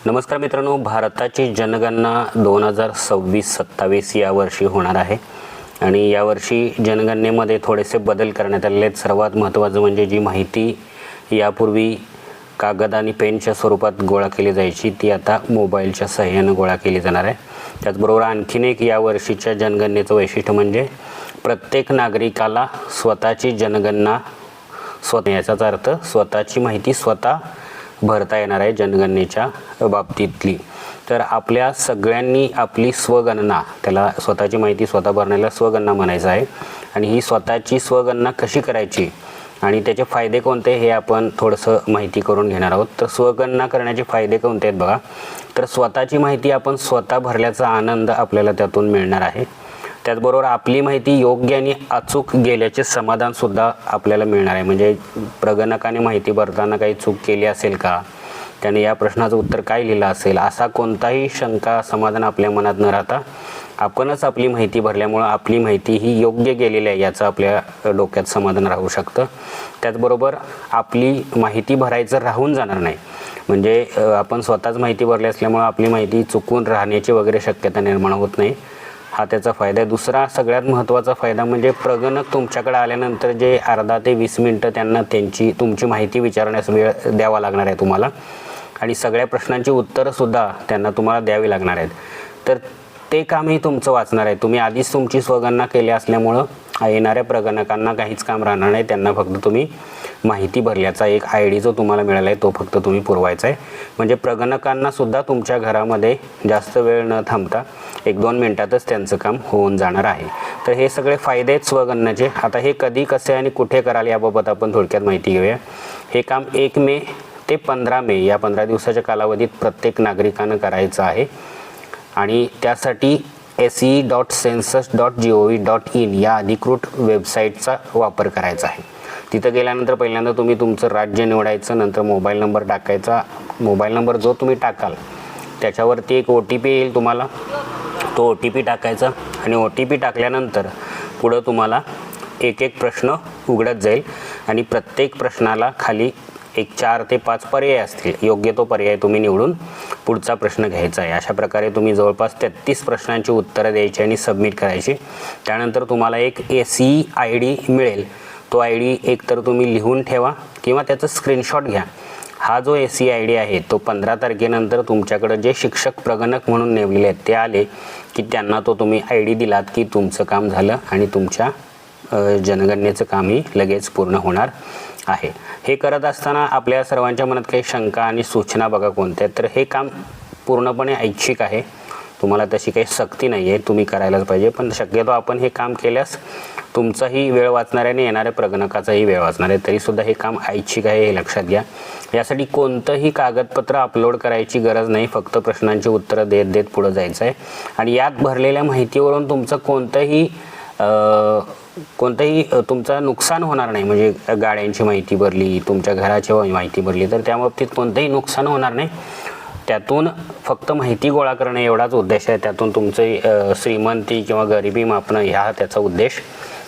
नमस्कार मित्रांनो, भारताची जनगणना 2026-27 या वर्षी होणार आहे आणि यावर्षी जनगणनेमध्ये थोडेसे बदल करण्यात आलेले आहेत। सर्वात महत्त्वाचं म्हणजे जी माहिती यापूर्वी कागद आणि पेनच्या स्वरूपात गोळा केली जायची ती आता मोबाईलच्या सहाय्याने गोळा केली जाणार आहे। त्याचबरोबर आणखीन एक या वर्षीच्या जनगणनेचं वैशिष्ट्य म्हणजे प्रत्येक नागरिकाला स्वतःची जनगणना याचाच अर्थ स्वतःची माहिती स्वतः भरता येणार आहे जनगणनेच्या बाबतीतली। तर आपल्या सगळ्यांनी आपली स्वगणना, त्याला स्वतःची माहिती स्वतः भरण्याला स्वगणना म्हणायचं आहे आणि ही स्वतःची स्वगणना कशी करायची आणि त्याचे फायदे कोणते हे आपण थोडंसं माहिती करून घेणार आहोत। तर स्वगणना करण्याचे फायदे कोणते आहेत बघा। तर स्वतःची माहिती आपण स्वतः भरल्याचा आनंद आपल्याला त्यातून मिळणार आहे। त्याचबरोबर आपली माहिती योग्य आणि अचूक गेल्याचे समाधान सुद्धा आपल्याला मिळणार आहे। म्हणजे प्रगणकाने माहिती भरताना काही चूक केली असेल का, त्याने या प्रश्नाचं उत्तर काय लिहिलं असेल, असा कोणताही शंका समाधान आपल्या मनात न राहता आपणच आपली माहिती भरल्यामुळे आपली माहिती ही योग्य गेलेली आहे याचं आपल्या डोक्यात समाधान राहू शकतं। त्याचबरोबर आपली माहिती भरायचं राहून जाणार नाही, म्हणजे आपण स्वतःच माहिती भरली असल्यामुळे आपली माहिती चुकून राहण्याची वगैरे शक्यता निर्माण होत नाही, हा त्याचा फायदा आहे। दुसरा सगळ्यात महत्त्वाचा फायदा म्हणजे प्रगणक तुमच्याकडे आल्यानंतर जे 15 ते 20 मिनिटं त्यांना तुमची माहिती विचारण्यास वेळ द्यावा लागणार आहे तुम्हाला आणि सगळ्या प्रश्नांची उत्तरंसुद्धा त्यांना तुम्हाला द्यावी लागणार आहेत। तर ते कामही तुमचं वाचणार आहे। तुम्ही आधीच तुमची स्वगणना केली असल्यामुळं येणाऱ्या प्रगणकांना काहीच काम राहणार नाही, त्यांना फक्त तुम्ही माहिती भरल्याचा एक ID जो तुम्हाला मिळाला आहे तो फक्त तुम्ही पुरवायचा आहे। म्हणजे प्रगणकांना सुद्धा तुमच्या घरामध्ये जास्त वेळ न थांबता 1-2 मिनिटातच त्यांचं काम होऊन जाणार आहे। तर हे सगळे फायदे आहेत स्वगणनेचे। आता हे कधी, कसे आणि कुठे कराल याबाबत आपण थोडक्यात माहिती घेऊया। हे काम 1 मे ते 15 मे या 15 दिवसाच्या कालावधीत प्रत्येक नागरिकानं करायचं आहे आणि त्यासाठी se.census.gov.in या अधिकृत वेबसाईटचा वापर करायचा आहे। तिथं गेल्यानंतर पहिल्यांदा तुम्ही तुमचं राज्य निवडायचं, नंतर मोबाईल नंबर टाकायचा। मोबाईल नंबर जो तुम्ही टाकाल त्याच्यावरती एक OTP येईल तुम्हाला, तो OTP टाकायचा आणि OTP टाकल्यानंतर पुढं तुम्हाला एक प्रश्न उघडत जाईल आणि प्रत्येक प्रश्नाला खाली 4 ते 5 पर्याय असतील, योग्य तो पर्याय तुम्ही निवडून पुढचा प्रश्न घ्यायचा आहे। अशा प्रकारे तुम्ही जवळपास 33 प्रश्नांची उत्तरं द्यायची आणि सबमिट करायची। त्यानंतर तुम्हाला एक SE ID मिळेल, तो ID एकतर तुम्ही लिहून ठेवा किंवा त्याचं स्क्रीनशॉट घ्या। हा जो SE ID आहे तो 15 तारखेनंतर तुमच्याकडे जे शिक्षक प्रगणक म्हणून नेमलेले आहेत ते आले की त्यांना तो तुम्ही ID दिलात की तुमचं काम झालं आणि तुमच्या जनगणनेचं कामही लगेच पूर्ण होणार आहे। हे करत असताना आपल्या सर्वांच्या मनात काही शंका आणि सूचना बघा कोणत्या आहेत। तर हे काम पूर्णपणे ऐच्छिक आहे, तुम्हाला तशी काही सक्ती नाही आहे, तुम्ही करायलाच पाहिजे। पण शक्यतो आपण हे काम केल्यास तुमचाही वेळ वाचणार आहे आणि येणाऱ्या प्रगणकाचाही वेळ वाचणार आहे। तरीसुद्धा हे काम ऐच्छिक आहे हे लक्षात घ्या। यासाठी कोणतंही कागदपत्र अपलोड करायची गरज नाही, फक्त प्रश्नांची उत्तरं देत देत पुढं जायचं आहे आणि यात भरलेल्या माहितीवरून तुमचं कोणतंही तुमचं नुकसान होणार नाही। म्हणजे गाड्यांची माहिती भरली, तुमच्या घराची माहिती भरली तर त्या बाबतीत कोणतंही नुकसान होणार नाही। त्यातून फक्त माहिती गोळा करणे एवढाच उद्देश आहे, त्यातून तुमची श्रीमंती किंवा गरिबी मापणं ह्या त्याचा उद्देश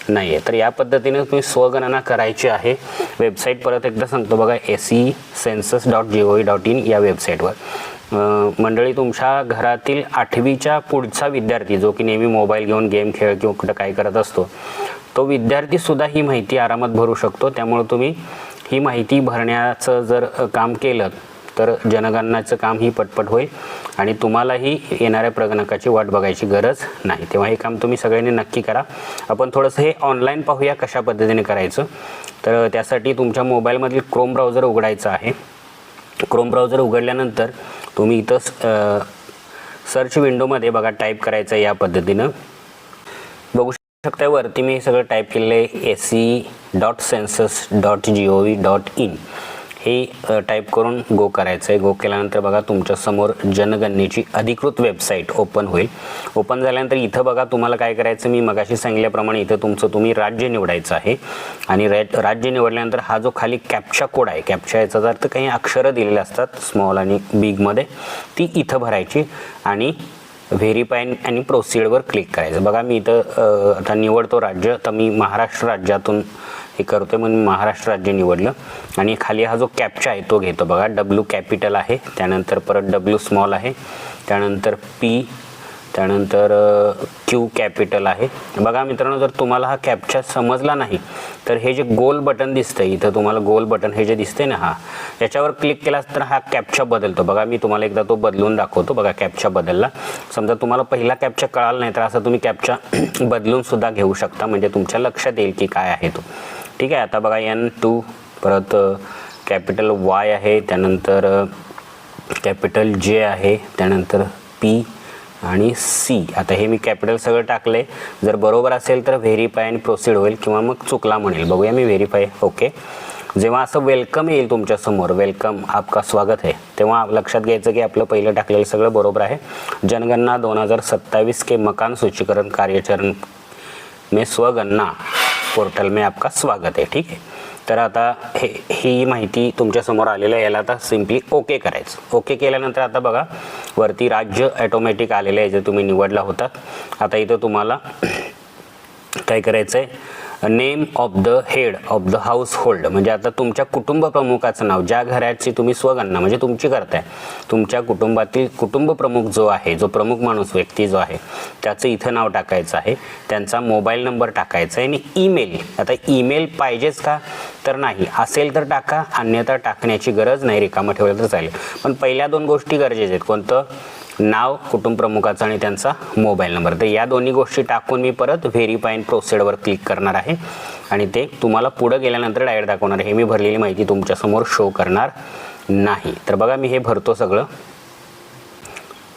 नाही आहे। तर या पद्धतीने तुम्ही स्वगणना करायची आहे। वेबसाईट परत एकदा सांगतो बघा, se.census.gov.in या वेबसाईटवर। मंडळी, तुमच्या घरातील 8वीच्या पुढचा विद्यार्थी जो की नेहमी मोबाईल घेऊन गेम खेळ किंवा कुठं काय करत असतो, तो विद्यार्थीसुद्धा ही माहिती आरामात भरू शकतो। त्यामुळे तुम्ही ही माहिती भरण्याचं जर काम केलं तर जनगणनाचं काम ही पटपट होईल आणि तुम्हालाही येणाऱ्या प्रगणकाची वाट बघायची गरज नाही। तेव्हा हे काम तुम्ही सगळ्यांनी नक्की करा। आपण थोडंसं हे ऑनलाईन पाहूया कशा पद्धतीने करायचं। तर त्यासाठी तुमच्या मोबाईलमधील क्रोम ब्राउझर उघडायचं आहे। क्रोम ब्राउझर उघडल्यानंतर तुम्ही इथं सर्च विंडोमध्ये बघा टाईप करायचं या पद्धतीनं बघू शकता। वरती मी सगळं टाईप केलेलं आहे, se.census.gov.in हे टाईप करून गो करायचं आहे। गो केल्यानंतर बघा तुमच्यासमोर जनगणनेची अधिकृत वेबसाईट ओपन होईल। ओपन झाल्यानंतर इथं बघा तुम्हाला काय करायचं, मी मगाशी सांगितल्याप्रमाणे इथं तुम्ही राज्य निवडायचं आहे आणि राज्य निवडल्यानंतर हा जो खाली कॅप्चा कोड आहे, कॅप्चा याचा अर्थ काही अक्षरं दिलेले असतात स्मॉल आणि बिगमध्ये, ती इथं भरायची आणि व्हेरीफाय आणि प्रोसीडवर क्लिक करायचं। बघा मी इथं आता निवडतो राज्य, तर मी महाराष्ट्र राज्यातून हे करतोय म्हणून महाराष्ट्र राज्य निवडलं. आणि खाली हा जो कॅप्चा आहे तो घेतो बघा. W कॅपिटल आहे, त्यानंतर परत W स्मॉल आहे, त्यानंतर P, त्यानंतर Q कॅपिटल आहे. बघा मित्रांनो, जर तुम्हाला हा कॅप्चा समजला नाही तर हे जे गोल बटन दिसतंय इथं तुम्हाला, गोल बटन हे जे दिसतंय ना, हा याच्यावर क्लिक केलास तर हा कॅप्चा बदलतो. बघा मी तुम्हाला एकदा तो बदलून दाखवतो. बघा कॅप्चा बदलला. समजा तुम्हाला पहिला कॅप्चा कळाला नाही तर असं तुम्ही कॅप्चा बदलून सुद्धा घेऊ शकता, म्हणजे तुमच्या लक्षात येईल की काय आहे तो. ठीक आहे. आता बघा N2, परत कॅपिटल Y आहे, त्यानंतर कॅपिटल J आहे, त्यानंतर P आणि C. आता हे मी कॅपिटल सगळं टाकले. जर बरोबर असेल तर व्हेरीफाय अँड प्रोसीड होईल, किंवा मग चुकला म्हणेल. बघूया मी व्हेरीफाय. ओके. जेव्हा असं वेलकम येईल तुमच्यासमोर, वेलकम आपका स्वागत है, तेव्हा लक्षात घ्यायचं की आपलं पहिलं टाकलेलं सगळं बरोबर आहे. जनगणना 2027 के मकान सूचीकरण कार्यचरण में स्वगणना पोर्टल में आपका स्वागत है. ठीक आहे. तर आता ही माहिती तुमच्यासमोर आलेलं आहे. याला आता सिम्पली ओके करायचं. ओके केल्यानंतर आता बघा वरती राज्य ऑटोमॅटिक आलेलं आहे जे तुम्ही निवडला होता. आता इथं तुम्हाला काय करायचं आहे, name of the head of the house hold, म्हणजे आता तुमच्या कुटुंब प्रमुखाचं नाव, ज्या घराची तुम्ही स्वगणना म्हणजे तुमची करताय, तुमच्या कुटुंबातील कुटुंब प्रमुख जो आहे, जो प्रमुख माणूस व्यक्ती जो आहे त्याचं इथं नाव टाकायचं आहे, त्यांचा मोबाईल नंबर टाकायचा आहे आणि ईमेल. आता ईमेल पाहिजेच का तर नाही, असेल तर टाका, अन्यथा टाकण्याची गरज नाही, रिकामं ठेवलं तर चालेल. पण पहिल्या दोन गोष्टी गरजेच्या आहेत. कोणतं? नाव कुटुंब प्रमुखाचा आणि त्यांचा मोबाईल नंबर. तर या दोन्ही गोष्टी टाकून मी परत व्हेरीफाय अँड प्रोसीडवर क्लिक करणार आहे आणि ते तुम्हाला पुढे गेल्यानंतर डायरेक्ट दाखवणार आहे. हे मी भरलेली माहिती तुमच्यासमोर शो करणार नाही. तर बघा मी हे भरतो सगळं.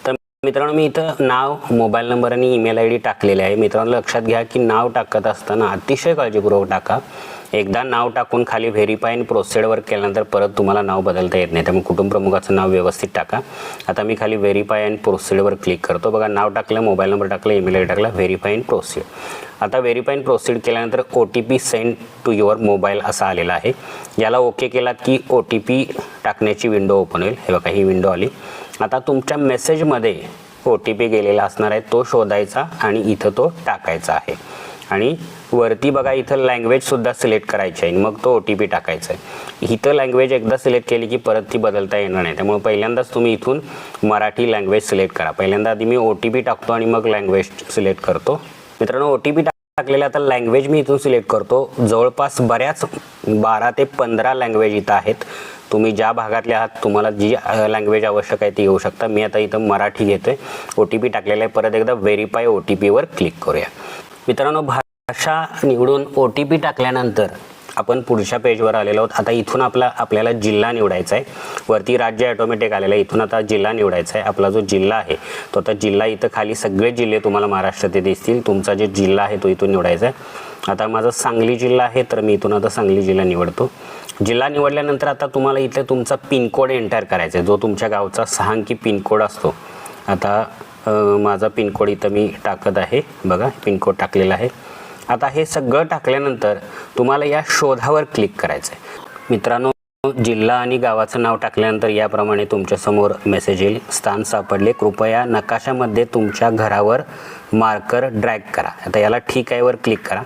तर मित्रांनो, मी इथं नाव, मोबाईल नंबर आणि ईमेल ID टाकलेले आहे. मित्रांनो लक्षात घ्या की नाव टाकत असताना अतिशय काळजीपूर्वक टाका. एकदा नाव टाकून खाली व्हेरीफाय अँड प्रोसीडवर केल्यानंतर परत तुम्हाला नाव बदलता येत नाही, त्यामुळे कुटुंब प्रमुखाचं नाव व्यवस्थित टाका. आता मी खाली व्हेरीफाय अँड प्रोसीडवर क्लिक करतो. बघा नाव टाकलं, मोबाईल नंबर टाकला, ईमेल ID टाकला, व्हेरीफाय अँड प्रोसीड. आता व्हेरीफाय अँड प्रोसीड केल्यानंतर OTP send to your mobile असा आलेला आहे. याला ओके केलात की OTP टाकण्याची विंडो ओपन होईल. हे बघा ही विंडो आली. आता तुमच्या मेसेजमध्ये OTP गेलेला असणार आहे, तो शोधायचा आणि इथं तो टाकायचा आहे. आणि वरती बघा इथं लँग्वेजसुद्धा सिलेक्ट करायची आहे, मग तो OTP टाकायचा आहे. इथं लँग्वेज एकदा सिलेक्ट केली की परत ती बदलता येणार नाही, त्यामुळे पहिल्यांदाच तुम्ही इथून मराठी लँग्वेज सिलेक्ट करा. पहिल्यांदा आधी मी OTP टाकतो आणि मग लँग्वेज सिलेक्ट करतो. मित्रांनो OTP टाकलेला आता लँग्वेज मी इथून सिलेक्ट करतो. जवळपास बऱ्याच 12 ते 15 लँग्वेज इथं आहेत. तुम्ही ज्या भागातले आहात तुम्हाला जी लँग्वेज आवश्यक आहे ती घेऊ शकता. मी आता इथं मराठी घेतोय. OTP टाकलेला आहे. परत एकदा व्हेरीफाय OTPवर क्लिक करूया. मित्रांनो भाषा निवडून OTP टाकल्यानंतर आपण पुढच्या पेजवर आलेलो आहोत. आता इथून आपल्याला जिल्हा निवडायचा आहे. वरती राज्य ऑटोमॅटिक आलेलं आहे, इथून आता जिल्हा निवडायचा आहे. आपला जो जिल्हा आहे तो आता जिल्हा, इथं खाली सगळे जिल्हे तुम्हाला महाराष्ट्रात दिसतील. तुमचा जे जिल्हा आहे तो इथून निवडायचा आहे. आता माझा सांगली जिल्हा आहे तर मी इथून आता सांगली जिल्हा निवडतो. जिल्हा निवडल्यानंतर आता तुम्हाला इथे तुमचा पिनकोड एंटर करायचा आहे, जो तुमच्या गावचा 6 अंकी पिनकोड असतो. आता माझा पिनकोड इथं मी टाकत आहे. बघा पिनकोड टाकलेला आहे. आता हे सगळं टाकल्यानंतर तुम्हाला या शोधावर क्लिक करायचं आहे. मित्रांनो जिल्हा आणि गावाचं नाव टाकल्यानंतर याप्रमाणे तुमच्यासमोर मेसेज येईल. स्थान सापडले, कृपया नकाशामध्ये तुमच्या घरावर मार्कर ड्रॅग करा. आता याला ठीक आहेवर क्लिक करा.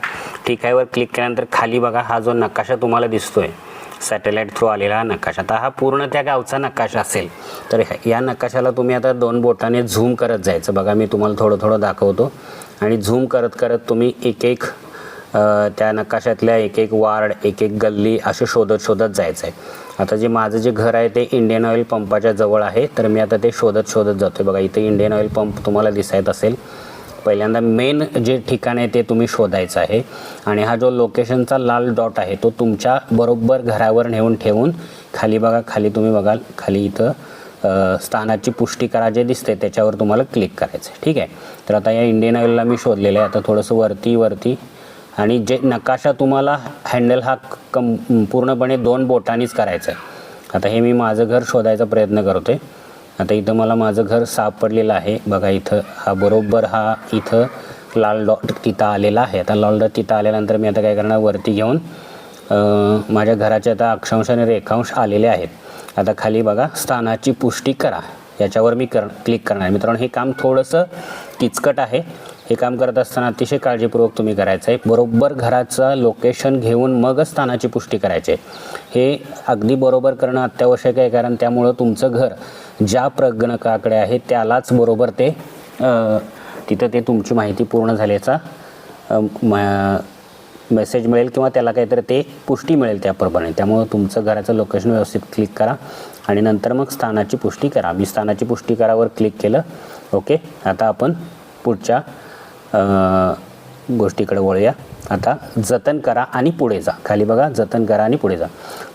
ठीक आहेवर क्लिक केल्यानंतर खाली बघा हा जो नकाशा तुम्हाला दिसतोय, सॅटेलाईट थ्रू आलेला नकाशा, आता हा पूर्ण त्या गावचा नकाशा असेल. तर या नकाशाला तुम्ही आता 2 बोटाने झूम करत जायचं. बघा मी तुम्हाला थोडं दाखवतो आणि झूम करत करत तुम्ही एक त्या नकाशातल्या एक वार्ड, एक गल्ली असे शोधत जायचं आहे. आता जे माझं जे घर आहे ते इंडियन ऑइल पंपाच्या जवळ आहे, तर मी आता ते शोधत जातो. बघा इथे इंडियन ऑइल पंप तुम्हाला दिसत असेल. पहिल्यांदा मेन जे ठिकाण आहे ते तुम्ही शोधायचं आहे आणि हा जो लोकेशनचा लाल डॉट आहे तो तुमच्या बरोबर घरावर नेऊन ठेवून खाली बघा, खाली तुम्ही बघाल खाली इथं स्थानाची पुष्टी करा जे दिसते त्याच्यावर तुम्हाला क्लिक करायचं आहे. ठीक आहे. तर आता या इंडियन ऑइलला मी शोधलेलं आहे. आता थोडंसं वरती आणि जे नकाशा तुम्हाला हँडल हा पूर्णपणे 2 बोटांनीच करायचा आहे. आता हे मी माझं घर शोधायचा प्रयत्न करतोय. आता इथं मला माझं घर सापडलेलं आहे. बघा इथं हा बरोबर हा इथं लाल डॉट तिथं आलेला आहे. आता लाल डॉट तिथं आल्यानंतर मी आता काय करणार, वरती घेऊन माझ्या घराचे आता अक्षांश आणि रेखांश आलेले आहेत. आता खाली बघा स्थानाची पुष्टी करा, याच्यावर मी क्लिक करणार. मित्रांनो हे काम थोडंसं किचकट आहे, हे काम करत असताना अतिशय काळजीपूर्वक तुम्ही करायचं आहे. बरोबर घराचं लोकेशन घेऊन मगच स्थानाची पुष्टी करायची आहे. हे अगदी बरोबर करणं अत्यावश्यक आहे, कारण त्यामुळं तुमचं घर ज्या प्रगणकाकडे आहे त्यालाच बरोबर ते तिथं ते तुमची माहिती पूर्ण झाल्याचा मेसेज मिळेल किंवा त्याला काहीतरी ते पुष्टी मिळेल त्याप्रमाणे. त्यामुळं तुमचं घराचं लोकेशन व्यवस्थित क्लिक करा आणि नंतर मग स्थानाची पुष्टी करा. मी स्थानाची पुष्टी करावर क्लिक केलं. ओके, आता आपण पुढच्या गोष्टीकडे वळूया. आता जतन करा आणि पुढे जा. खाली बघा, जतन करा आणि पुढे जा.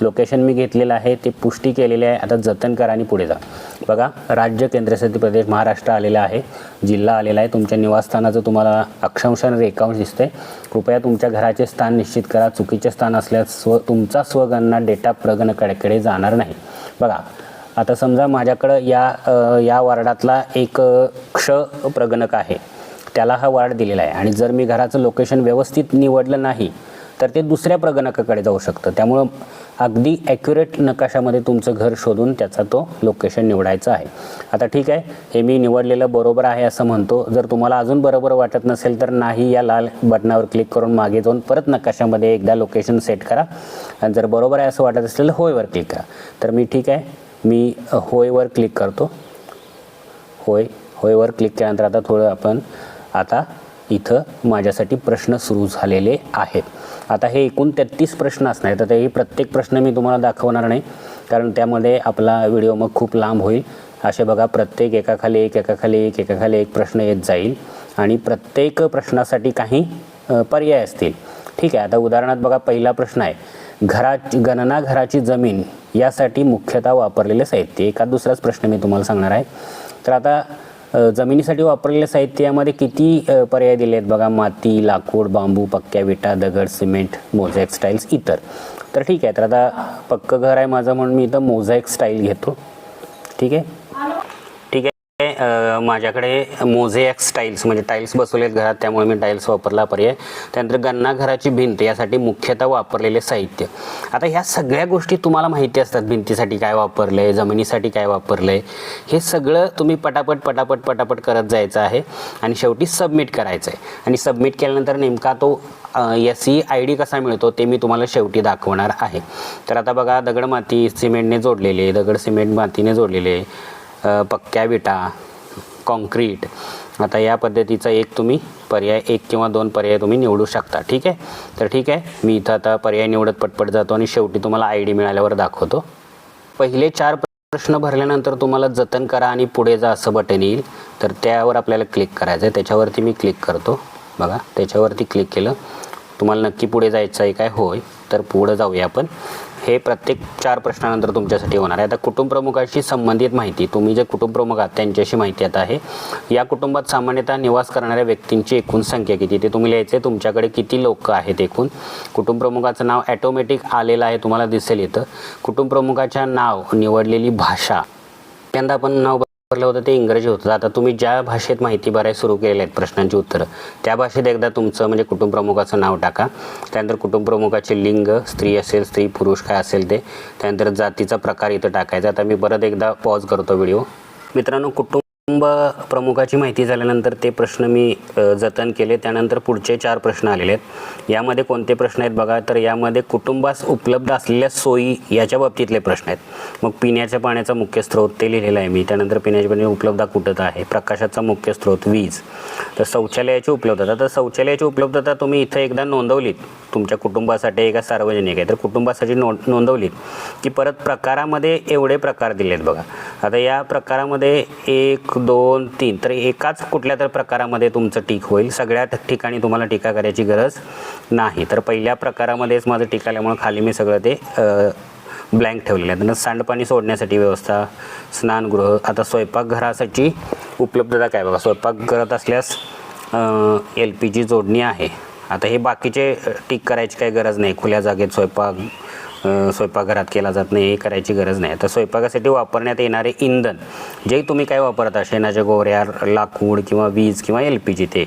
लोकेशन मी घेतलेलं आहे, ते पुष्टी केलेली आहे. आता जतन करा आणि पुढे जा. बघा, राज्य, केंद्रशासित प्रदेश महाराष्ट्र आलेला आहे, जिल्हा आलेला आहे, तुमच्या निवासस्थानाचं तुम्हाला अक्षांश आणि रेखांश दिसते. कृपया तुमच्या घराचे स्थान निश्चित करा. चुकीचे स्थान असल्यास तुमचा स्वगणना डेटा प्रगणकाकडे जाणार नाही. बघा, आता समजा माझ्याकडं या वार्डातला एक क्ष प्रगणक आहे, त्याला हा वार्ड दिलेला आहे आणि जर मी घराचं लोकेशन व्यवस्थित निवडलं नाही तर ते दुसऱ्या प्रगणकाकडे जाऊ शकतं. त्यामुळं अगदी ॲक्युरेट नकाशामध्ये तुमचं घर शोधून त्याचा तो लोकेशन निवडायचा आहे. आता ठीक आहे, हे मी निवडलेलं बरोबर आहे असं म्हणतो. जर तुम्हाला अजून बरोबर वाटत नसेल तर नाही या लाल बटनावर क्लिक करून मागे जाऊन परत नकाशामध्ये एकदा लोकेशन सेट करा. आणि जर बरोबर आहे असं वाटत असेल तर होयवर क्लिक करा. तर मी ठीक आहे, मी होयवर क्लिक करतो. होयवर क्लिक केल्यानंतर आता थोडं आपण आता इथं माझ्यासाठी प्रश्न सुरू झालेले आहेत. आता हे एकूण 33 प्रश्न असणार आहेत. तर हे प्रत्येक प्रश्न मी तुम्हाला दाखवणार नाही, कारण त्यामध्ये आपला व्हिडिओ मग खूप लांब होईल. असे बघा, प्रत्येक एकाखाली एक प्रश्न येत जाईल आणि प्रत्येक प्रश्नासाठी काही पर्याय असतील. ठीक आहे, आता उदाहरणार्थ बघा, पहिला प्रश्न आहे, गणना घराची जमीन यासाठी मुख्यतः वापरलेले साहित्य. एका दुसराच प्रश्न मी तुम्हाला सांगणार आहे. तर आता जमिनीसाठी वापरलेल्या साहित्यामध्ये किती पर्याय दिले आहेत बघा, माती, लाकूड, बांबू, पक्क्या विटा, दगड, सिमेंट, मोझॅक स्टाईल्स, इतर. तर ठीक आहे, तर आता पक्कं घर आहे माझं म्हणून मी इथं मोझॅक स्टाईल घेतो. ठीक आहे, माझ्याकडे मोझॅक स्टाईल्स म्हणजे टाईल्स बसवलेत घरात, त्यामुळे मी टाईल्स वापरला पर्याय. त्यानंतर गणना घराची भिंत यासाठी मुख्यतः वापरलेले साहित्य. आता ह्या सगळ्या गोष्टी तुम्हाला माहिती असतात, भिंतीसाठी काय वापरलं आहे, जमिनीसाठी काय वापरलं आहे, हे सगळं तुम्ही पटापट करत जायचं आहे आणि शेवटी सबमिट करायचं आहे. आणि सबमिट केल्यानंतर नेमका तो SEID कसा मिळतो ते मी तुम्हाला शेवटी दाखवणार आहे. तर आता बघा, दगड माती सिमेंटने जोडलेले, दगड सिमेंट मातीने जोडलेले, पक्क्या विटा, कॉन्क्रीट. आता या पद्धतीचा एक किंवा दोन पर्याय तुम्ही निवडू शकता. ठीक आहे, तर ठीक आहे, मी इथं आता पर्याय निवडत पटपट जातो आणि शेवटी तुम्हाला ID मिळाल्यावर दाखवतो. पहिले 4 प्रश्न भरल्यानंतर तुम्हाला जतन करा आणि पुढे जा असं बटन येईल. तर त्यावर आपल्याला क्लिक करायचं आहे. त्याच्यावरती मी क्लिक करतो. बघा, त्याच्यावरती क्लिक केलं. तुम्हाला नक्की पुढे जायचं आहे काय? होय. तर पुढे जाऊया आपण. हे प्रत्येक 4 प्रश्नानंतर तुमच्यासाठी होणार आहे. आता कुटुंब प्रमुखाशी संबंधित माहिती, तुम्ही जे कुटुंब प्रमुख आहात त्यांच्याशी माहिती आता आहे. या कुटुंबात सामान्यतः निवास करणाऱ्या व्यक्तींची एकूण संख्या किती ते तुम्ही लिहायचे. तुमच्याकडे किती लोक आहेत एकूण. कुटुंब प्रमुखाचं नाव ऑटोमॅटिक आलेलं आहे, तुम्हाला दिसेल इथं. कुटुंब प्रमुखाच्या नाव, निवडलेली भाषा. पहिल्यांदा आपण नाव भरलं होतं ते इंग्रजी होतं. आता तुम्ही ज्या भाषेत माहिती भरायला सुरू केले आहेत प्रश्नांची उत्तरं, त्या भाषेत एकदा तुमचं म्हणजे कुटुंब प्रमुखाचं नाव टाका. त्यानंतर कुटुंब प्रमुखाचे लिंग, स्त्री असेल, स्त्री पुरुष काय असेल ते. त्यानंतर जातीचा प्रकार इथं टाकायचा. आता मी परत एकदा पॉज करतो व्हिडिओ. मित्रांनो, कुटुंब प्रमुखाची माहिती झाल्यानंतर ते प्रश्न मी जतन केले. त्यानंतर पुढचे 4 प्रश्न आलेले आहेत. यामध्ये कोणते प्रश्न आहेत बघा, तर यामध्ये कुटुंबास उपलब्ध असलेल्या सोयी याच्या बाबतीतले प्रश्न आहेत. मग पिण्याच्या पाण्याचा मुख्य स्रोत ते लिहिलेलं आहे मी. त्यानंतर पिण्याच्या पाण्याची उपलब्धता कुठं आहे, प्रकाशाचा मुख्य स्रोत, वीज. तर शौचालयाची उपलब्धता, तर शौचालयाची उपलब्धता तुम्ही इथं एकदा नोंदवलीत तुमच्या कुटुंबासाठी का सार्वजनिक आहे तर कुटुंबासाठी नोंदवलीत की परत प्रकारामध्ये एवढे प्रकार दिलेत बघा. आता या प्रकारामध्ये 1, 2, 3 तर एकाच कुठल्या तर प्रकारामध्ये तुमचं टिक होईल. सगळ्या ठिकाणी तुम्हाला टीका करायची गरज नाही. तर पहिल्या प्रकारामध्येच माझं टिक आल्यामुळे खाली मी सगळं ते ब्लँक ठेवलेलं आहे. त्यांना सांडपाणी सोडण्यासाठी व्यवस्था, स्नानगृह. आता स्वयंपाकघरासाठी उपलब्धता काय बघा, स्वयंपाक करत असल्यास LPG जोडणी आहे. आता हे बाकीचे टिक करायची काही गरज नाही. खुल्या जागेत स्वयंपाकघरात केला जात नाही, हे करायची गरज नाही. तर स्वयंपाकासाठी वापरण्यात येणारे इंधन जे तुम्ही काय वापरता, शेणाच्या गोवऱ्या, लाकूड किंवा वीज किंवा LPG, ते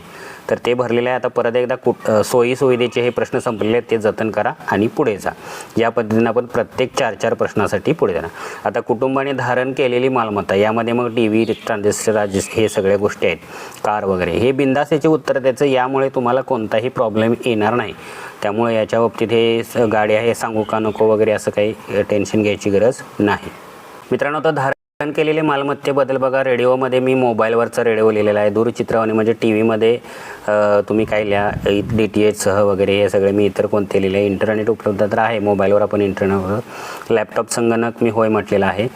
तर ते भरलेलं आहे. आता परत एकदा सोयी सुविधेचे हे प्रश्न संपलेले आहेत, ते जतन करा आणि पुढे जा. या पद्धतीने आपण प्रत्येक 4-4 प्रश्नासाठी पुढे जाणार. आता कुटुंबाने धारण केलेली मालमत्ता, यामध्ये मग TV, ट्रान्झिस्टर हे सगळ्या गोष्टी आहेत, कार वगैरे, हे बिंदास याचे उत्तर द्यायचं. यामुळे तुम्हाला कोणताही प्रॉब्लेम येणार नाही. त्यामुळे याच्या बाबतीत हे गाडी आहे सांगू का नको वगैरे असं काही टेन्शन घ्यायची गरज नाही. मित्रांनो, तर धारण केलेले मालमत्तेबद्दल बघा, रेडिओमध्ये मी मोबाईलवरचा रेडिओ लिहिलेला आहे. दूरचित्रवाणी म्हणजे TV-मध्ये तुम्ही काय लिहा, DTH सह वगैरे हे सगळे मी इतर कोणते लिहिले. इंटरनेट उपलब्ध तर आहे मोबाईलवर, आपण इंटरनेटवर. लॅपटॉप संगणक मी होय म्हटलेला आहे.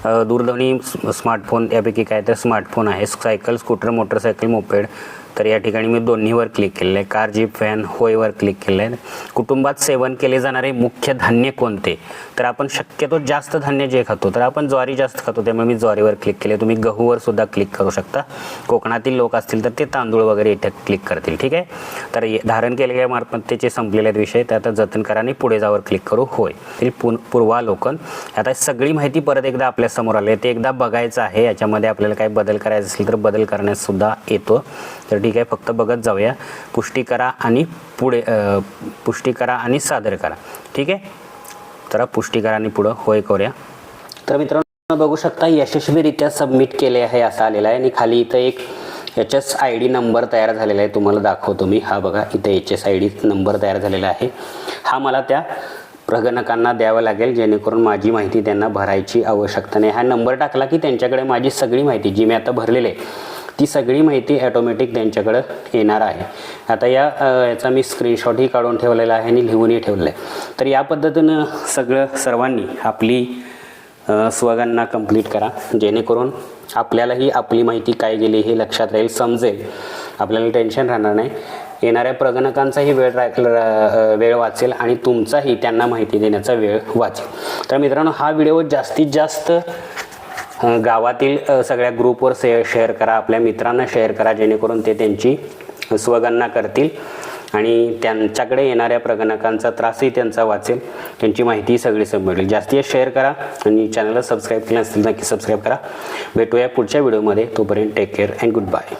दूरध्वनी स्मार्टफोन, यापैकी काय तर स्मार्टफोन आहे. सायकल, स्कूटर, मोटरसायकल, मोपेड, तर या ठिकाणी मी दोन्हीवर क्लिक केलेलं आहे. कार, जीप, फॅन, होयवर क्लिक केलं आहे. कुटुंबात सेवन केले जाणारे मुख्य धान्य कोणते, तर आपण शक्यतो जास्त धान्य जे खातो, तर आपण ज्वारी जास्त खातो, त्यामुळे मी ज्वारीवर क्लिक केले. तुम्ही गहूवर सुद्धा क्लिक करू शकता. कोकणातील लोक असतील तर ते तांदूळ वगैरे इथे क्लिक करतील. ठीक आहे. तर धारण केलेल्या मालमत्तेचे संपलेले विषय, तर आता जतन करा आणि पुढे जावर क्लिक करू. होय, पूर्वावलोकन. आता सगळी माहिती परत एकदा आपल्या समोर आली आहे, ते एकदा बघायचं आहे. याच्यामध्ये आपल्याला काही बदल करायचा असेल तर बदल करण्यास सुद्धा येतो. तर ठीक आहे, फक्त बघत जाऊया. पुष्टी करा आणि पुष्टी करा आणि सादर करा. ठीक आहे. तर पुष्टी करा आणि पुढं होय करूया. तर मित्रांनो, बघू शकता यशस्वीरित्या सबमिट केले आहे असं आलेलं आहे. आणि खाली इथं एक HSID नंबर तयार झालेला आहे, तुम्हाला दाखवतो मी. हा बघा, इथं HSID नंबर तयार झालेला आहे. हा मला त्या प्रगणकांना द्यावं लागेल, जेणेकरून माझी माहिती त्यांना भरायची आवश्यकता नाही. हा नंबर टाकला की त्यांच्याकडे माझी सगळी माहिती जी मी आता भरलेली आहे ती सगळी माहिती ॲटोमॅटिक त्यांच्याकडं येणार आहे. आता याचा मी स्क्रीनशॉटही काढून ठेवलेला आहे आणि लिहूनही ठेवलेलं आहे. तर या पद्धतीनं सर्वांनी आपली स्वगणना कंप्लीट करा, जेणेकरून आपल्यालाही आपली माहिती काय गेली हे लक्षात राहील, समजेल, आपल्याला टेन्शन राहणार नाही. येणाऱ्या प्रगणकांचाही वेळ वाचेल आणि तुमचाही त्यांना माहिती देण्याचा वेळ वाचेल. तर मित्रांनो, हा व्हिडिओ जास्तीत जास्त गावातील सगळ्या ग्रुपवर शेअर करा, आपल्या मित्रांना शेअर करा, जेणेकरून ते त्यांची स्वगणना करतील आणि त्यांच्याकडे येणाऱ्या प्रगणकांचा त्रासही त्यांचा वाचेल, त्यांची माहिती सगळी समजेल. जास्तीत शेअर करा आणि चॅनलला सबस्क्राईब केलं नसेल नक्की सबस्क्राईब करा. भेटूया पुढच्या व्हिडिओमध्ये. तोपर्यंत take care and good bye.